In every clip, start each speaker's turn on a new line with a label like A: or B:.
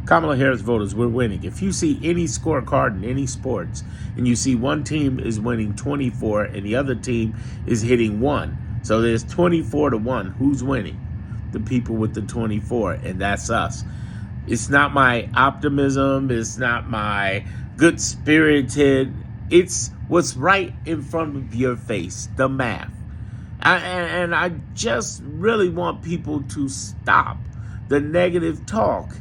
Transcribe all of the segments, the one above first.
A: Kamala Harris voters, we're winning. If you see any scorecard in any sports and you see one team is winning 24 and the other team is hitting 1, so there's 24-1, who's winning? The people with the 24, and that's us. It's not my optimism. It's not my good spirited. It's what's right in front of your face, the math. And I just really want people to stop the negative talk,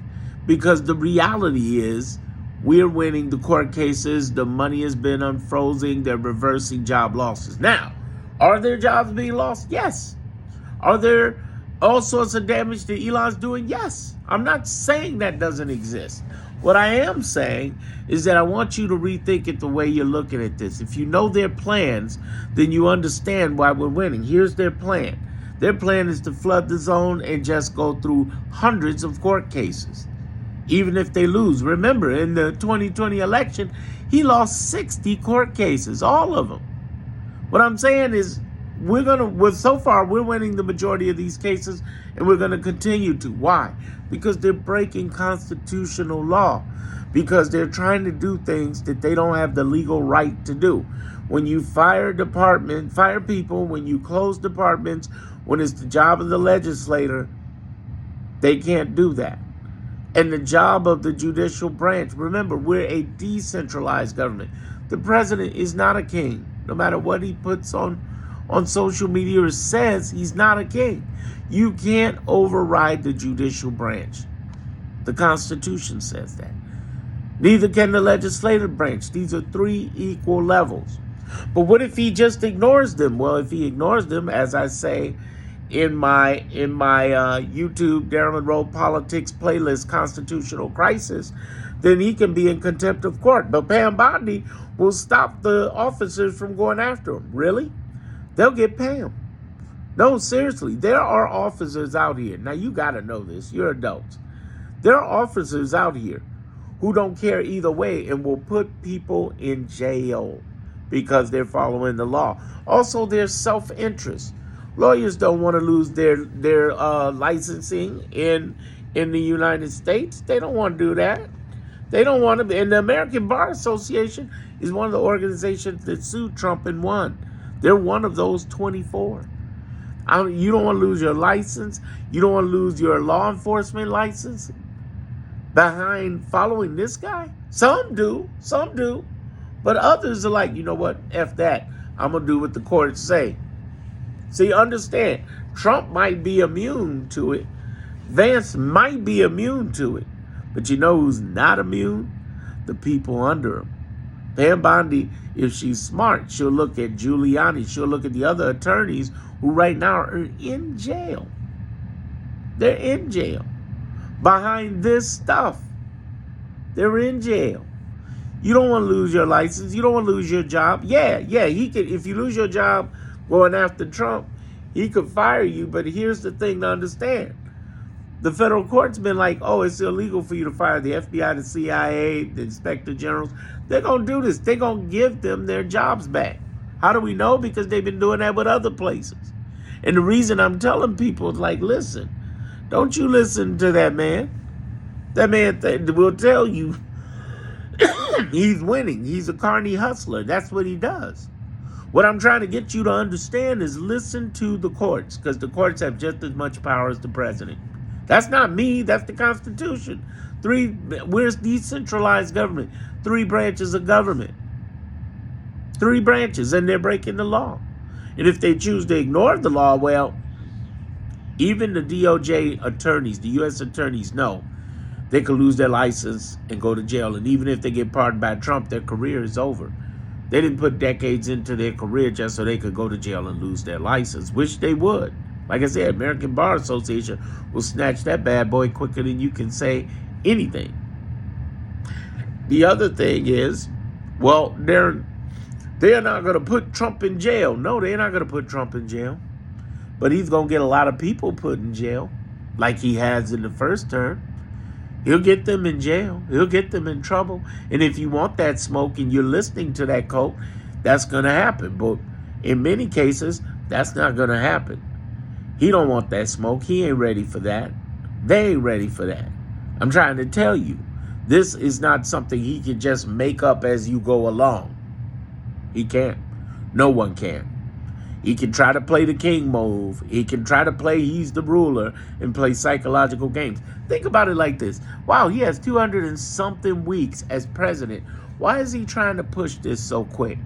A: because the reality is we're winning the court cases. The money has been unfrozen. They're reversing job losses. Now, are there jobs being lost? Yes. Are there all sorts of damage that Elon's doing? Yes. I'm not saying that doesn't exist. What I am saying is that I want you to rethink it the way you're looking at this. If you know their plans, then you understand why we're winning. Here's their plan. Their plan is to flood the zone and just go through hundreds of court cases, even if they lose. Remember, in the 2020 election, he lost 60 court cases, all of them. What I'm saying is so far, we're winning the majority of these cases, and we're going to continue to. Why? Because they're breaking constitutional law, because they're trying to do things that they don't have the legal right to do. When you fire people, when you close departments, when it's the job of the legislator, they can't do that. And the job of the judicial branch, remember, we're a decentralized government. The president is not a king. No matter what he puts on social media or says, he's not a king. You can't override the judicial branch. The Constitution says that. Neither can the legislative branch. These are 3 equal levels. But what if he just ignores them? Well, if he ignores them, as I say in my YouTube Darren Monroe Politics playlist, Constitutional Crisis, then he can be in contempt of court. But Pam Bondi will stop the officers from going after him. Really? They'll get Pam. No, seriously, there are officers out here. Now, you got to know this. You're adults. There are officers out here who don't care either way and will put people in jail because they're following the law. Also, there's self-interest. Lawyers don't want to lose their licensing in the United States. They don't want to do that. They don't want to be. And the American Bar Association is one of the organizations that sued Trump and won. They're one of those 24. You don't want to lose your license. You don't want to lose your law enforcement license behind following this guy. Some do. But others are like, you know what? F that. I'm going to do what the courts say. See, understand, Trump might be immune to it. Vance might be immune to it. But you know who's not immune? The people under him. Pam Bondi, if she's smart, she'll look at Giuliani. She'll look at the other attorneys who right now are in jail. They're in jail behind this stuff. They're in jail. You don't want to lose your license. You don't want to lose your job. Yeah, he could. If you lose your job going after Trump, he could fire you. But here's the thing to understand. The federal court's been like, oh, it's illegal for you to fire the FBI, the CIA, the inspector generals. They're going to do this. They're going to give them their jobs back. How do we know? Because they've been doing that with other places. And the reason I'm telling people is like, listen, don't you listen to that man. That man will tell you he's winning. He's a carny hustler. That's what he does. What I'm trying to get you to understand is listen to the courts, because the courts have just as much power as the president. That's not me. That's the Constitution. We're a decentralized government. 3 branches of government. 3 branches, and they're breaking the law. And if they choose to ignore the law, well, even the DOJ attorneys, the U.S. attorneys know they could lose their license and go to jail. And even if they get pardoned by Trump, their career is over. They didn't put decades into their career just so they could go to jail and lose their license, which they would. Like I said, American Bar Association will snatch that bad boy quicker than you can say anything. The other thing is, well, they're not going to put Trump in jail. No, they're not going to put Trump in jail. But he's going to get a lot of people put in jail, like he has in the first term. He'll get them in jail. He'll get them in trouble. And if you want that smoke and you're listening to that cult, that's going to happen. But in many cases, that's not going to happen. He don't want that smoke. He ain't ready for that. They ain't ready for that. I'm trying to tell you, this is not something he can just make up as you go along. He can't. No one can. He can try to play the king move. He can try to play he's the ruler and play psychological games. Think about it like this. Wow, he has 200 and something weeks as president. Why is he trying to push this so quick?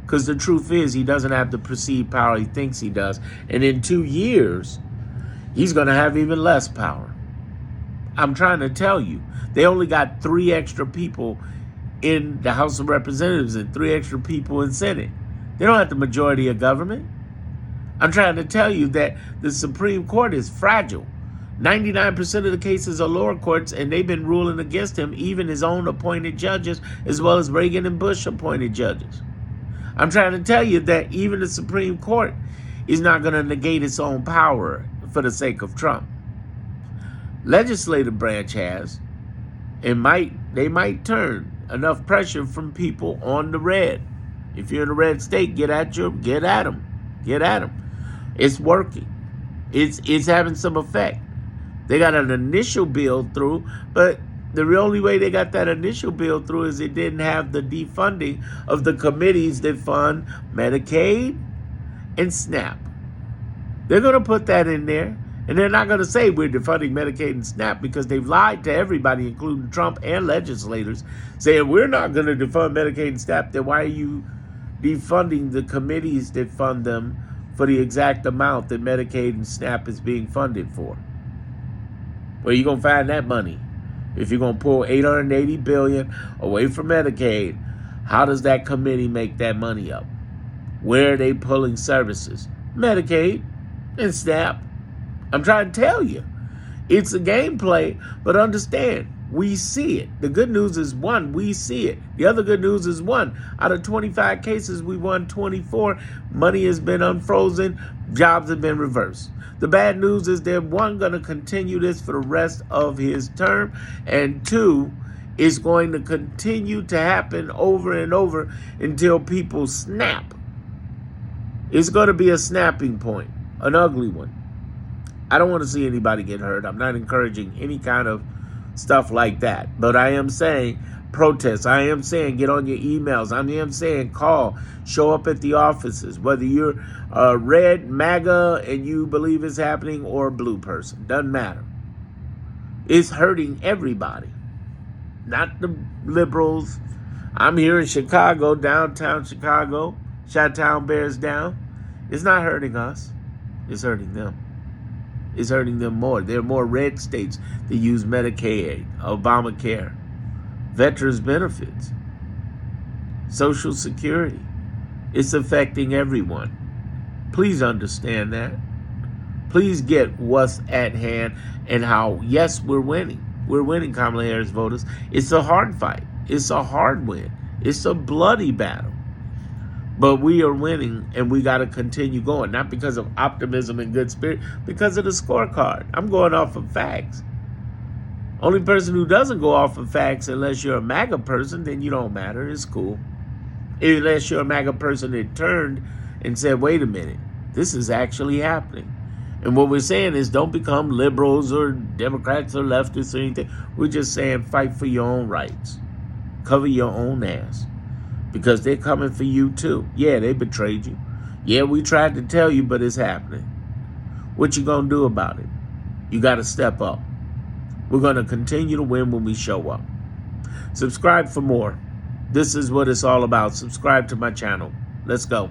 A: Because the truth is he doesn't have the perceived power he thinks he does. And in 2 years, he's going to have even less power. I'm trying to tell you, they only got 3 extra people in the House of Representatives and 3 extra people in Senate. They don't have the majority of government. I'm trying to tell you that the Supreme Court is fragile. 99% of the cases are lower courts, and they've been ruling against him, even his own appointed judges, as well as Reagan and Bush appointed judges. I'm trying to tell you that even the Supreme Court is not going to negate its own power for the sake of Trump. Legislative branch has, and they might turn enough pressure from people on the red. If you're in a red state, get at them. It's working. It's having some effect. They got an initial bill through, but the only way they got that initial bill through is it didn't have the defunding of the committees that fund Medicaid and SNAP. They're going to put that in there, and they're not going to say we're defunding Medicaid and SNAP because they've lied to everybody, including Trump and legislators, saying we're not going to defund Medicaid and SNAP. Then why are you defunding the committees that fund them for the exact amount that Medicaid and SNAP is being funded for? Where are you going to find that money? If you're going to pull $880 billion away from Medicaid, how does that committee make that money up? Where are they pulling services? Medicaid and SNAP. I'm trying to tell you. It's a gameplay, but understand, we see it. The good news is, one, we see it. The other good news is, one, out of 25 cases, we won 24. Money has been unfrozen. Jobs have been reversed. The bad news is they're, one, going to continue this for the rest of his term, and two, it's going to continue to happen over and over until people snap. It's going to be a snapping point, an ugly one. I don't want to see anybody get hurt. I'm not encouraging any kind of stuff like that. But I am saying protest. I am saying get on your emails. I am saying call. Show up at the offices. Whether you're a red MAGA and you believe it's happening or a blue person. Doesn't matter. It's hurting everybody. Not the liberals. I'm here in Chicago, downtown Chicago. Chi-Town bears down. It's not hurting us. It's hurting them. It's hurting them more. There are more red states that use Medicaid, Obamacare, veterans benefits, Social Security. It's affecting everyone. Please understand that. Please get what's at hand and how, yes, we're winning. We're winning, Kamala Harris voters. It's a hard fight. It's a hard win. It's a bloody battle. But we are winning, and we got to continue going, not because of optimism and good spirit, because of the scorecard. I'm going off of facts. Only person who doesn't go off of facts, unless you're a MAGA person, then you don't matter. It's cool. Unless you're a MAGA person that turned and said, wait a minute, this is actually happening. And what we're saying is don't become liberals or Democrats or leftists or anything. We're just saying fight for your own rights. Cover your own ass. Because they're coming for you too. Yeah, they betrayed you. Yeah, we tried to tell you, but it's happening. What you gonna do about it? You gotta step up. We're gonna continue to win when we show up. Subscribe for more. This is what it's all about. Subscribe to my channel. Let's go.